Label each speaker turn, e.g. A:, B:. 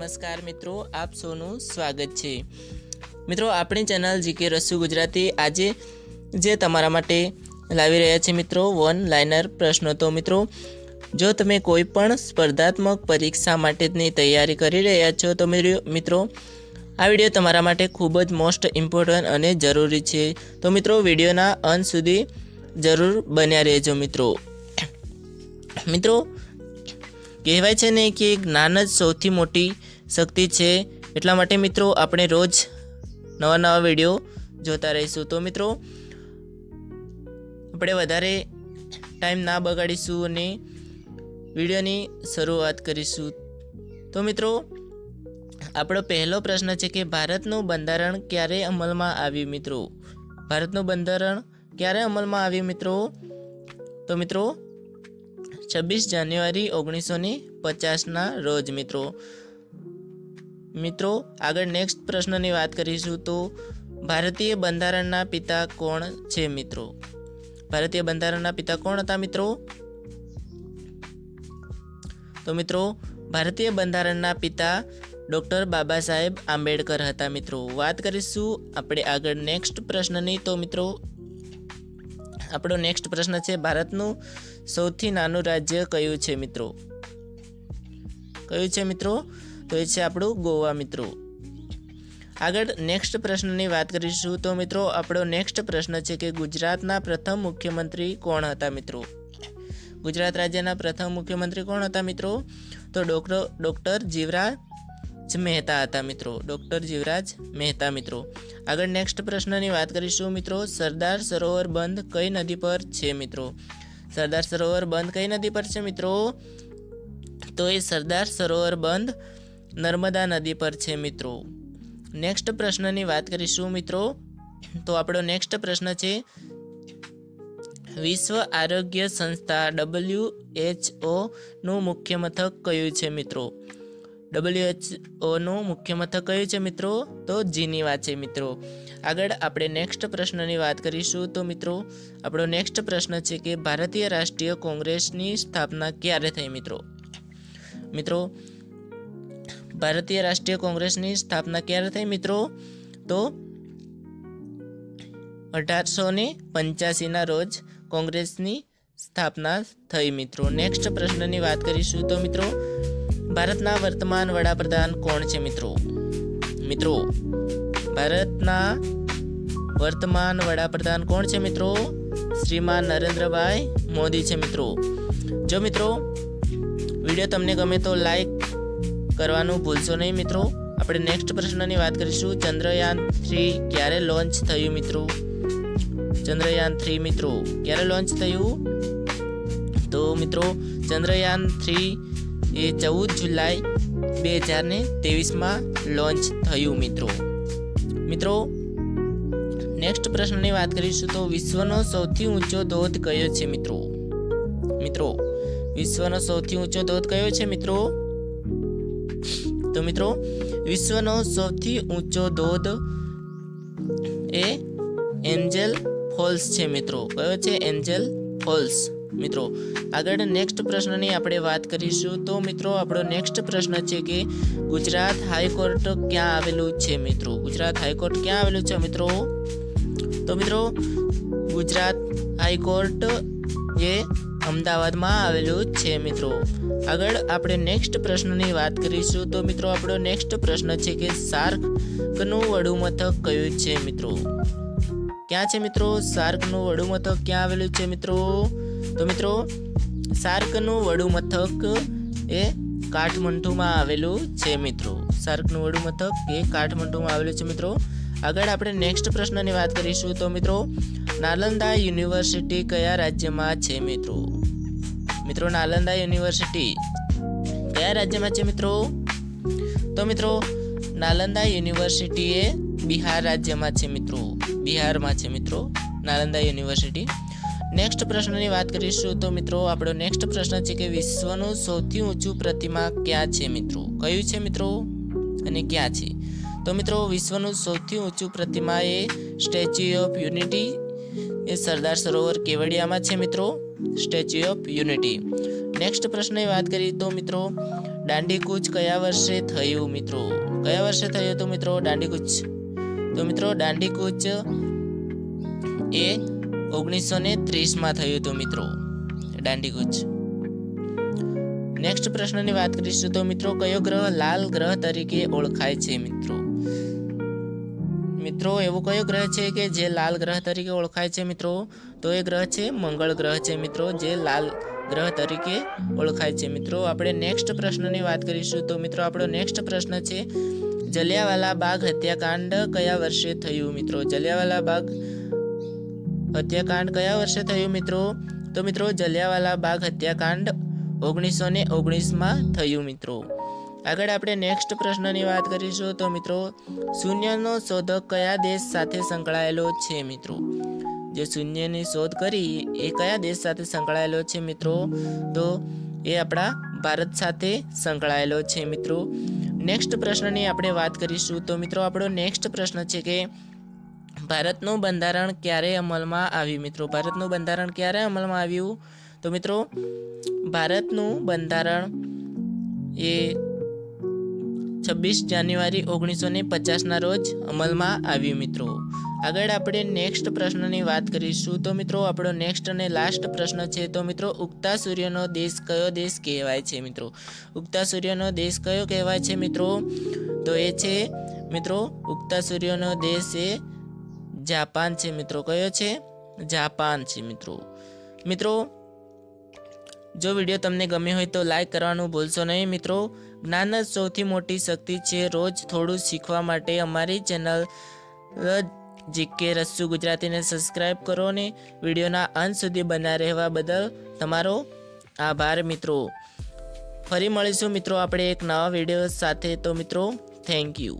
A: નમસ્કાર મિત્રો, આપ સૌનું સ્વાગત છે। મિત્રો, આપણી ચેનલ જીકે રસ્સુ ગુજરાતી આજે જે તમારા માટે લાવી રહ્યા છે મિત્રો વન લાઇનર પ્રશ્નો। તો મિત્રો, જો તમે કોઈ પણ સ્પર્ધાત્મક પરીક્ષા માટેની તૈયારી કરી રહ્યા છો તો મિત્રો આ વિડીયો તમારા માટે ખૂબ જ મોસ્ટ ઇમ્પોર્ટન્ટ અને જરૂરી છે। તો મિત્રો, વિડીયોના અંત સુધી જરૂર બન્યા રહેજો મિત્રો। મિત્રો, કહેવાય છે ને કે જ્ઞાન જ સૌથી મોટી શક્તિ છે, એટલા માટે મિત્રો આપણે રોજ નવા વિડીયો જોતા રહીશું। તો મિત્રો, આપણે વધારે ટાઈમ ના બગાડીશું અને વિડીયોની શરૂઆત કરીશું। તો મિત્રો, આપણો પહેલો પ્રશ્ન છે કે ભારતનું બંધારણ ક્યારે અમલમાં આવ્યું મિત્રો? ભારતનું બંધારણ ક્યારે અમલમાં આવ્યું મિત્રો? તો મિત્રો 26 જાન્યુઆરી 1950ના રોજ મિત્રો। મિત્રો, આગળ નેક્સ્ટ પ્રશ્નની વાત કરીશું તો ભારતીય બંધારણના પિતા કોણ છે મિત્રો? ભારતીય બંધારણના પિતા કોણ હતા મિત્રો? તો મિત્રો, ભારતીય બંધારણના પિતા ડૉક્ટર બાબા સાહેબ આંબેડકર હતા મિત્રો। વાત કરીશું આપણે આગળ નેક્સ્ટ પ્રશ્નની। તો મિત્રો, આપણો નેક્સ્ટ પ્રશ્ન છે ભારતનું સૌથી નાનું રાજ્ય કયું છે મિત્રો? કયું છે મિત્રો? તો એ છે આપણું ગોવા મિત્રો। આગળ નેક્સ્ટ પ્રશ્નની વાત કરીશું તો મિત્રો, આપણો નેક્સ્ટ પ્રશ્ન છે કે ગુજરાતના પ્રથમ મુખ્યમંત્રી કોણ હતા મિત્રો? ગુજરાત રાજ્યના પ્રથમ મુખ્યમંત્રી કોણ હતા મિત્રો? તો ડૉક્ટર જીવરાજ મહેતા હતા મિત્રો। ડૉક્ટર જીવરાજ મહેતા મિત્રો। આગળ નેક્સ્ટ પ્રશ્નની વાત કરીશું મિત્રો, સરદાર સરોવર બંધ કઈ નદી પર છે મિત્રો? સરદાર સરોવર બંધ કઈ નદી પર છે મિત્રો? તો એ સરદાર સરોવર બંધ નર્મદા નદી પર છે મિત્રો। નેક્સ્ટ પ્રશ્નની વાત કરીશું મિત્રો, તો આપણો નેક્સ્ટ પ્રશ્ન છે વિશ્વ આરોગ્ય સંસ્થા WHO નું મુખ્ય મથક કયું છે મિત્રો? WHO નું મુખ્ય મથક કયું છે મિત્રો? તો જીનીવા છે મિત્રો। આગળ આપણે નેક્સ્ટ પ્રશ્નની વાત કરીશું તો મિત્રો, આપણો નેક્સ્ટ પ્રશ્ન છે કે ભારતીય રાષ્ટ્રીય કોંગ્રેસની સ્થાપના ક્યારે થઈ મિત્રો? મિત્રો, ભારતીય રાષ્ટ્રીય કોંગ્રેસની સ્થાપના ક્યારે થઈ મિત્રો? તો 1885ના રોજ કોંગ્રેસની સ્થાપના થઈ મિત્રો। નેક્સ્ટ પ્રશ્નની વાત કરીશું તો મિત્રો, ભારતના વર્તમાન વડાપ્રધાન કોણ છે મિત્રો? મિત્રો, ભારતના વર્તમાન વડાપ્રધાન કોણ છે મિત્રો? શ્રીમાન નરેન્દ્રભાઈ મોદી છે મિત્રો। જો મિત્રો વિડીયો તમને ગમે તો લાઈક કરવાનું ભૂલશો નહીં મિત્રો। આપણે નેક્સ્ટ પ્રશ્નની વાત કરીશું, ચંદ્રયાન 3 ક્યારે લોન્ચ થયું મિત્રો? ચંદ્રયાન 3 મિત્રો ક્યારે લોન્ચ થયું? તો મિત્રો, ચંદ્રયાન 3 એ 14 જુલાઈ 2023માં લોન્ચ થયું મિત્રો। મિત્રો, નેક્સ્ટ પ્રશ્નની વાત કરીશું તો વિશ્વનો સૌથી ઊંચો ધોધ કયો છે મિત્રો? મિત્રો, વિશ્વનો સૌથી ઊંચો ધોધ કયો છે મિત્રો? તો મિત્રો, વિશ્વનો સૌથી ઊંચો ધોધ એ એન્જલ ફોલ્સ છે મિત્રો। કયો છે? એન્જલ ફોલ્સ મિત્રો। આગળ નેક્સ્ટ પ્રશ્નની આપણે વાત કરીશું તો મિત્રો, આપણો નેક્સ્ટ પ્રશ્ન છે કે ગુજરાત હાઈકોર્ટ ક્યાં આવેલું છે મિત્રો? ગુજરાત હાઈકોર્ટ ક્યાં આવેલું છે મિત્રો? તો મિત્રો, ગુજરાત હાઈકોર્ટ એ અમદાવાદમાં આવેલું છે મિત્રો। આગળ આપણે નેક્સ્ટ પ્રશ્નની વાત કરીશું તો મિત્રો, આપણો નેક્સ્ટ પ્રશ્ન છે કે શાર્કનું વડું મથક કયું છે મિત્રો? ક્યાં છે મિત્રો? શાર્કનું વડું મથક ક્યાં આવેલું છે મિત્રો? તો મિત્રો, શાર્કનું વડું મથક એ કાઠમંડુમાં આવેલું છે મિત્રો। શાર્કનું વડું મથક એ કાઠમંડુમાં આવેલું છે મિત્રો। આગળ આપણે નેક્સ્ટ પ્રશ્નની વાત કરીશું તો મિત્રો, નાલંદા યુનિવર્સિટી કયા રાજ્યમાં છે મિત્રો? મિત્રો, નાલંદા યુનિવર્સિટી કયા રાજ્યમાં છે મિત્રો? તો મિત્રો, નાલંદા યુનિવર્સિટી એ બિહાર રાજ્યમાં છે મિત્રો। બિહારમાં છે મિત્રો નાલંદા યુનિવર્સિટી। નેક્સ્ટ પ્રશ્નની વાત કરીશું તો મિત્રો, આપણો નેક્સ્ટ પ્રશ્ન છે કે વિશ્વનું સૌથી ઊંચું પ્રતિમા ક્યાં છે મિત્રો? કયું છે મિત્રો અને ક્યાં છે? તો મિત્રો, વિશ્વનું સૌથી ઊંચું પ્રતિમા એ સ્ટેચ્યુ ઓફ યુનિટી એ સરદાર સરોવર કેવડિયામાં છે મિત્રો। Statue of unity. નેક્સ્ટ પ્રશ્નની વાત કરીએ તો મિત્રો, દાંડીકૂચ કયા વર્ષે થયું મિત્રો? કયા વર્ષે થયું હતું મિત્રો દાંડીકૂચ? તો મિત્રો દાંડીકૂચ એ 1930માં થયું હતું મિત્રો દાંડીકૂચ. નેક્સ્ટ પ્રશ્નની વાત કરીશું તો મિત્રો કયો ગ્રહ લાલ ગ્રહ તરીકે ઓળખાય છે મિત્રો? મિત્રો એવો કયો ગ્રહ છે કે જે લાલ ગ્રહ તરીકે ઓળખાય છે મિત્રો? તો એ ગ્રહ છે મંગળ ગ્રહ છે મિત્રો, જે લાલ ગ્રહ તરીકે ઓળખાય છે મિત્રો. આપણે નેક્સ્ટ પ્રશ્નની વાત કરીશું તો મિત્રો આપણો નેક્સ્ટ પ્રશ્ન છે જલિયાવાલા બાગ હત્યાકાંડ કયા વર્ષે થયું મિત્રો? જલિયાવાલા બાગ હત્યાકાંડ કયા વર્ષે થયું મિત્રો? તો મિત્રો જલિયાવાલા બાગ હત્યાકાંડ 1919માં થયું મિત્રો. આગળ આપણે નેક્સ્ટ પ્રશ્નની વાત કરીશું તો મિત્રો શૂન્યનો શોધક કયા દેશ સાથે સંકળાયેલો છે મિત્રો? જે શૂન્યની શોધ કરી એ કયા દેશ સાથે સંકળાયેલો છે મિત્રો? તો એ આપણા ભારત સાથે સંકળાયેલો છે મિત્રો. નેક્સ્ટ પ્રશ્નની આપણે વાત કરીશું તો મિત્રો આપણો નેક્સ્ટ પ્રશ્ન છે કે ભારતનું બંધારણ ક્યારે અમલમાં આવ્યું મિત્રો? ભારતનું બંધારણ ક્યારે અમલમાં આવ્યું? તો મિત્રો ભારતનું બંધારણ એ 26 જાન્યુઆરી 1950ના રોજ અમલમાં આવ્યું મિત્રો. આગળ આપણે નેક્સ્ટ પ્રશ્નની વાત કરીશું તો મિત્રો આપણો નેક્સ્ટ અને લાસ્ટ પ્રશ્ન છે તો મિત્રો ઉગતા સૂર્યનો દેશ કયો દેશ કહેવાય છે મિત્રો? ઉગતા સૂર્યનો દેશ કયો કહેવાય છે મિત્રો? તો એ છે મિત્રો ઉગતા સૂર્યનો દેશ એ જાપાન છે મિત્રો. કયો છે? જાપાન છે મિત્રો. મિત્રો જો વિડીયો તમને ગમ્યો હોય તો લાઈક કરવાનું ભૂલશો નહીં મિત્રો. જ્ઞાન જ સૌથી મોટી શક્તિ છે. રોજ થોડું શીખવા માટે અમારી ચેનલ જીકે રસ્સુ ગુજરાતીને સબસ્ક્રાઈબ કરો ને વિડીયોના અંત સુધી બન્યા રહેવા બદલ તમારો આભાર મિત્રો. ફરી મળીશું મિત્રો આપણે એક નવા વિડીયો સાથે. તો મિત્રો થેન્ક યુ.